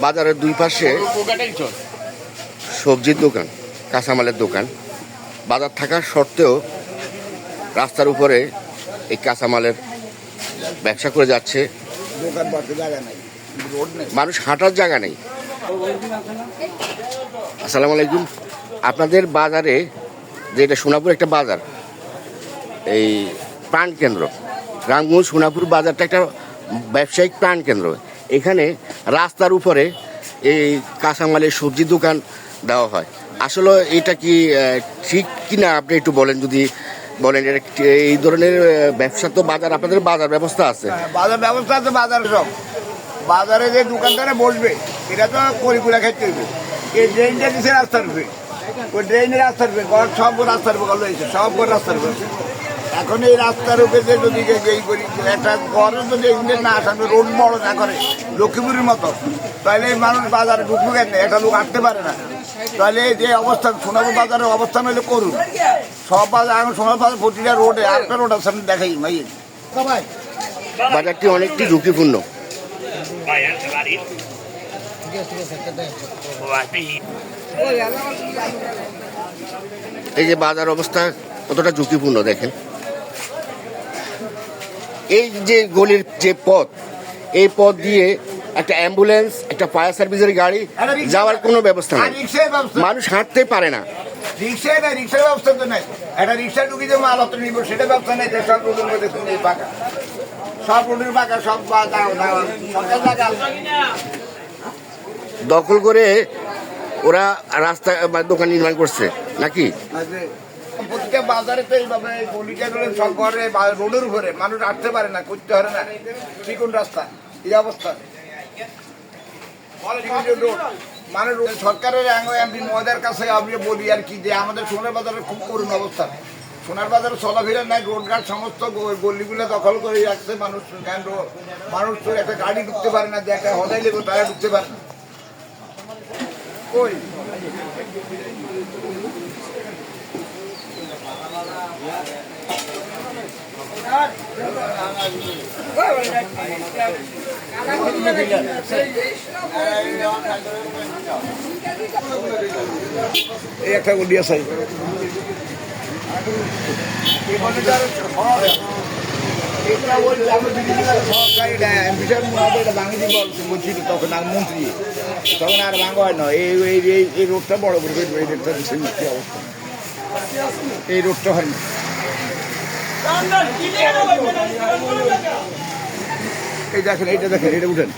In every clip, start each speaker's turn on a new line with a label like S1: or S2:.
S1: বাজারের দুই পাশে সবজির দোকান, কাঁচামালের দোকান। বাজার থাকার সত্ত্বেও রাস্তার উপরে এই কাঁচামালের ব্যবসা করে যাচ্ছে। মানুষ হাঁটার জায়গা নেই। আসসালামু আলাইকুম। আপনাদের বাজারে যে এটা সোনাপুর একটা বাজার, এই প্রাণকেন্দ্র, রামগঞ্জ সোনাপুর বাজারটা একটা ব্যবসায়িক প্রাণকেন্দ্র। এখানে রাস্তার উপরে এই কাঁচামালের সবজি দোকান দেওয়া হয়। আসলে এটা কি ঠিক কিনা আপনি একটু বলেন, যদি বলেন। এই ধরনের ব্যবসা তো বাজার, আপনাদের বাজার ব্যবস্থা আছে?
S2: বাজার ব্যবস্থা আছে। বাজার সব বাজারে যে দোকানদারে বসবে এটা তো করিকুলা খেতে হইবে। এই ড্রেনটা দিচ্ছে রাস্তার উপরে, ওই ড্রেনের রাস্তার উপরে সব রাস্তার উপরে রয়েছে, সব রাস্তার উপরে। এখন এই রাস্তার উপরে যে যদি এই করি একটা ঘরের যদি এখানে না আসে, রোড বড় না করে লক্ষ্মীপুরের মতো, তাহলে এই মানুষ বাজারে ঢুকবো কেন? একটা লোক আসতে পারে না। তাহলে যে অবস্থান সোনাপুর বাজারের অবস্থান হলে করুন। সব বাজার এখন সোনাপুর বাজার প্রতিটা রোডে আরেকটা রোড আছে, আমি দেখাই ভাই।
S1: বাজারটি অনেকটি ঝুঁকিপূর্ণ। এই যে বাজার অবস্থা কতটা ঝুঁকিপূর্ণ দেখেন। এই যে গলির যে পথ, এই পথ দিয়ে একটা অ্যাম্বুলেন্স, একটা ফায়ার সার্ভিসের গাড়ি যাওয়ার কোনো ব্যবস্থা নেই। মানুষ হাঁটতে পারে না।
S2: রিক্সা নেই, রিক্সার ব্যবস্থা তো নেই। একটা রিক্সা ঢুকি যে মালপত্র নিব সেটা ব্যবস্থা নেই। সব রোডের মধ্যে পাকা, সব রোডের পাকা, সব
S1: দখল করে ওরা রাস্তা বা দোকান নির্মাণ করছে নাকি?
S2: প্রতিটা বাজারে তো এইভাবে গলিটা সব ঘরে রোডের উপরে মানুষ আসতে পারে না, করতে পারে না। চিকন রাস্তা, এই অবস্থা। মানুষ সরকারের এমপি মহোদয়ের কাছে আমি বলি আর কি, যে আমাদের সোনার বাজারের খুব করুণ অবস্থা। সোনার বাজারে চলাফেরা নাই, রোডঘাট সমস্ত গলিগুলো দখল করে রাখছে মানুষ। মানুষ তো একটা গাড়ি ঢুকতে পারে না, যে একটা হদাই লেগে তারা ঢুকতে পারে না। ওই এই একটা গলি আছে, তখন আর মন্ত্রী, তখন আর ভাঙা হয় না। এই রোডটা বড় করে এই রোডটা দিচ্ছে অবস্থা, এই রোডটা হয় না। এই দেখেন, এইটা দেখেন, এটা উঠেন,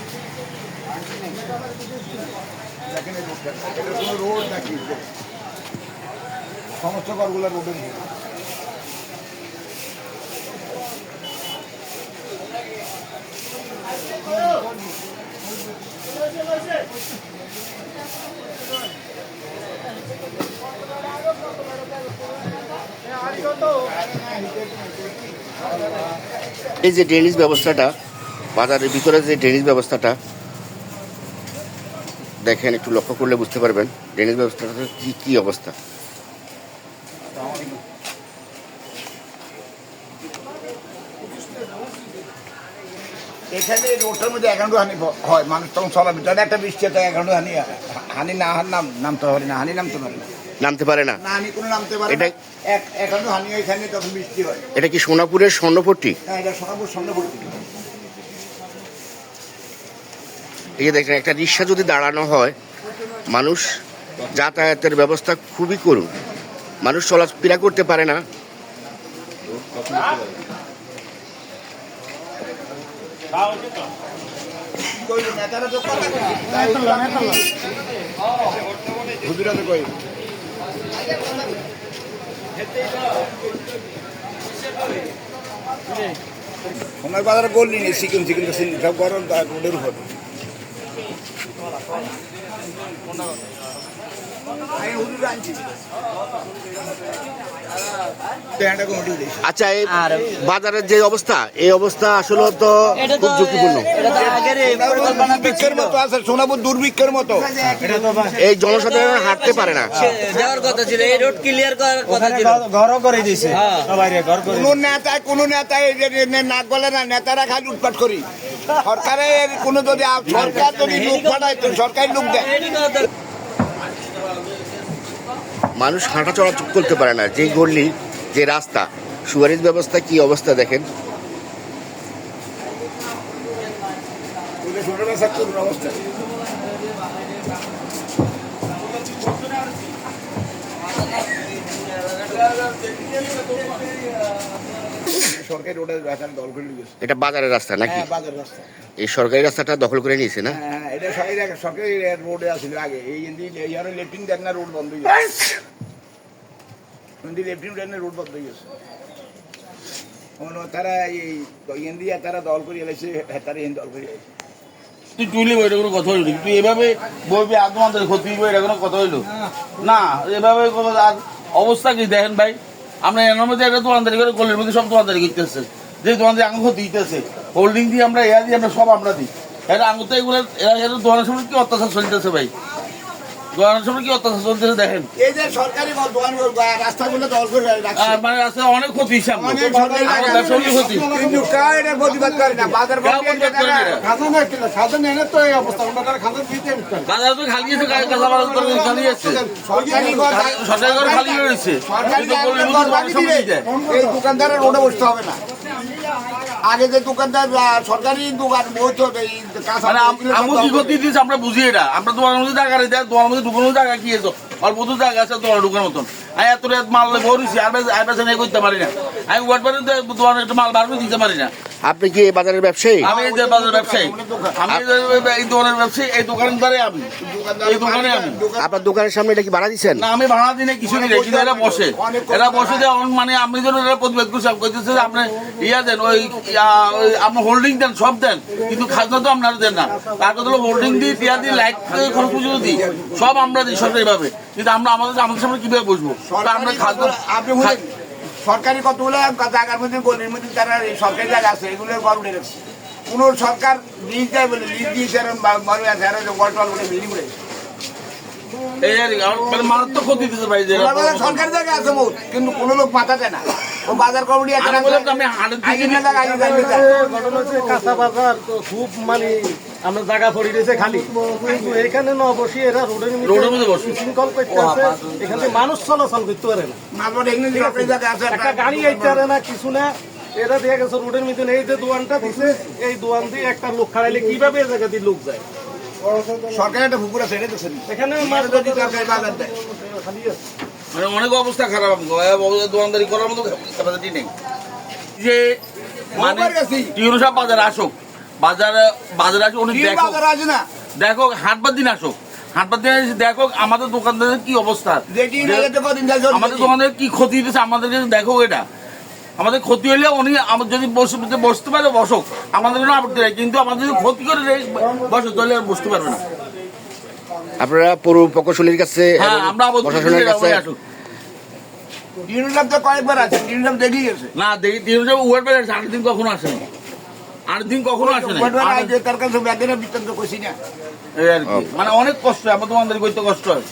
S2: দেখেন এই রোডটা, এটা কোনো রোড নাকি? সমস্ত ঘরগুলো রোডের
S1: এই যে ড্রেনেজ ব্যবস্থাটা, বাজারের ভিতরে যে ড্রেনেজ ব্যবস্থাটা দেখেন, একটু লক্ষ্য করলে বুঝতে পারবেন ড্রেনেজ ব্যবস্থাটা কি অবস্থা।
S2: এখানে রোডটার মধ্যে একাউন্ট হানি হয়, মানুষ তখন চলাবে। তাহলে একটা বৃষ্টি হতো, একাউন্ট হানি না নামতে পারে না, হানি নামতে পারে না,
S1: নামতে পারে না,
S2: হানি কোনো নামতে পারে না। একাউন্ট হানি এখানে তখন বৃষ্টি হয়।
S1: এটা কি সোনাপুরের স্বর্ণপট্টি?
S2: হ্যাঁ, এটা সোনাপুর স্বর্ণপট্টি।
S1: এই যে দেখেন, একটা রিক্সা যদি দাঁড়ানো হয়, মানুষ যাতায়াতের ব্যবস্থা খুবই করুন, মানুষ চলাফেরা করতে পারে না।
S2: সোনার বাজারে গলি নেই, চিকেন সব গরম রোডের উপর।
S1: আচ্ছা, এই বাজারের যে অবস্থা, এই অবস্থা আসলে তো খুব ঝুঁকিপূর্ণ।
S2: দুর্ভিক্ষের মতো আছে, সোনাপুর দুর্ভিক্ষের মতো।
S1: এই জনসাধারণ হাঁটতে পারে না।
S3: যাওয়ার কথা ছিল, এই রোড ক্লিয়ার করার কথা ছিল।
S4: ঘরও করে দিয়েছে সবাই ঘর করে
S2: কোন নেতা এই যে নাক বলে না, নেতারা খালি উৎপাট করি। সরকারের কোনো যদি সরকার যদি লোক পাঠায় তো সরকারি লোক দেয়।
S1: মানুষ হাঁটা চলা করতে পারে না, যে গল্লি, যে রাস্তা, সুয়ারেজ ব্যবস্থা কি অবস্থা দেখেন।
S2: অবস্থা সরকারি রোডের দল করে নিয়েছে।
S1: এটা বাজারের রাস্তা নাকি?
S2: হ্যাঁ, বাজার রাস্তা।
S1: এই সরকারি রাস্তাটা দখল করে নিয়েছে না?
S2: হ্যাঁ, এটা সরকারি রোডে আসছিল আগে। এই লেফটিং দেন না, রোড বন্ধ হয়ে গেছে। লেফটিং দেন না, রোড বন্ধ হয়ে গেছে। তারা এই ইন্ডিয়া তারা দল করে এলেছে, তারা দল করে।
S4: তুই তুইলি এটা কোনো কথা হইলো? তুই এভাবে বলবি আত্মমাত্র ক্ষতি হইব, এটা কোনো কথা হইলো না। এভাবে অবস্থা কি দেখেন ভাই, আমরা এর মধ্যে একটা দোকানদারি করে গলির মধ্যে সব দোকানদারি করতেছে, যে দোকানদারি আঙুল দিতেছে, হোল্ডিং দিয়ে আমরা এরা দিয়ে আমরা সব আমরা দিই। এটা আঙুল তো এগুলো এরা দোকানের সামনে কি অত্যাচার চলতেছে ভাই, দোকানের সামনে কি অত্যাচার চলতেছে দেখেন।
S2: এই যে সরকারি রাস্তাগুলো দল করে রাখছে,
S4: মানে রাস্তায় অনেক ক্ষতি হিসাব,
S2: অনেক সরকারি
S4: ব্যবসার ক্ষতি।
S2: কিন্তু কার এটা প্রতিবাদ করে না, বাজার
S4: কার প্রতিবাদ করে না এরা? বাজার তো খালি আছে, কাঁচা বাজার তো খালি আছে,
S2: সরকারি
S4: সরকারি ঘর খালি রয়েছে, কিন্তু গলির মধ্যে দোকানের সামনে দিয়ে দেয়।
S2: এই দোকানদারের রোডে বসতে হবে না। আগে যে দোকানদার সরকারি দোকান বসতো, এই কাঁচা
S4: মানে আমি কি করতে দিয়েছি আমরা বুঝি, এটা আমরা তোমার মধ্যে জায়গা রেখে তোমার মধ্যে ঢুকানো জায়গা কি আছে, অল্প তো জায়গা আছে তোমার ঢুকার মতন। আমি এত রাত মাল ভরিছি, আর বেচা করতে পারি না। আমি ওয়ার্ড বাড়ি তোমার একটু মাল বার করে দিতে পারি না।
S1: আপনি কি এই বাজারের ব্যবসায়ী?
S4: আমি এই যে বাজার ব্যবসায়ী, আমি এই দোকানের ব্যবসায়ী, এই দোকানের দ্বারে আমি এই দোকানে আমি।
S1: আপনার দোকানের সামনে এটা কি ভাড়া দিচ্ছেন?
S4: না, আমি ভাড়া দিনে কিছু দিই, কিন্তু এরা বসে যে মানে আমি যেন এরা প্রতিবাদ করছি, কইতেছে যে আপনি ইয়া দেন, ওই আপনার হোল্ডিং দেন, সব দেন, কিন্তু খাজনা তো আপনারা দেন না। তার কথা হলো হোল্ডিং দিই, টিয়া দিই, লাইট খরচ পুজো দিই, সব আমরা দিই সরকারি ভাবে, কিন্তু আমরা আমাদের সামনে কিভাবে বসবো? আমরা খাজনা
S2: সরকারি কতগুলো জায়গার মধ্যে গলির মধ্যে যারা সরকারি জায়গা আছে এগুলো গভর্নমেন্ট রেখেছে। কোন সরকার লিজ দেয় বলে লিজ দিয়েছে, বিল্ডিং করেছে।
S4: এই আর মানে মারাত্মক ক্ষতি দিতে ভাই, যে
S2: সরকারি জায়গা আছে বহুত, কিন্তু কোন লোক মাথা দেয় না। ও বাজার কমিটি
S4: আমি হাটের
S5: কাঁচা বাজার তো খুব মানে আমরা জায়গা পড়ে রয়েছে খালি, কিন্তু এখানে ন বসে এরা
S4: রোডের মধ্যে বসে
S5: শৃঙ্খল করতে আছে, এখানে মানুষ চলাচল করতে পারে না, একটা গাড়ি আইতে পারে না, কিছু না। এরা দেখা গেছে রোডের মধ্যে এই যে দোয়ানটা দিছে, এই দোয়ান দিয়ে একটা লোক খাড়াইলে কিভাবে এই জায়গা দিয়ে লোক যায়।
S2: সরকারের একটা পুকুর আছে,
S5: এখানে
S4: মানে অনেক অবস্থা খারাপ, দোকানদারি করার মতো ক্যাপাসিটি নেই। যে মানে টিউনো সব বাজারে আসুক, বাজারে আসুক, অনেক দেখো দেখো, হাটবার দিন আসুক, হাটবার দিন দেখো আমাদের দোকানদারের কি অবস্থা, আমাদের দোকানদারের কি ক্ষতি দিতেছে আমাদেরকে দেখো। এটা আমাদের ক্ষতি হলে উনি যদি বসতে পারে বসক, আমাদের কোনো আপত্তি নেই, কিন্তু আমাদের যদি ক্ষতি করে বসে তাহলে আর বসতে পারবে না।
S1: আপনারা পৌর প্রকৌশলীর কাছে,
S4: হ্যাঁ, আমরা
S1: প্রশাসনের কাছে
S2: কয়েকবার আছে, দেখি গেছে
S4: না, দেখি ওয়ার্ড বেড়ে আছে, 8 দিন কখনো আসেনি, 8 দিন কখনো আসেনি।
S2: তার কাছে ব্যাগের বৃত্তান্ত করছি না,
S4: এই আর কি, মানে অনেক কষ্ট হয়, আমার দোকানদারি করতে কষ্ট হয়।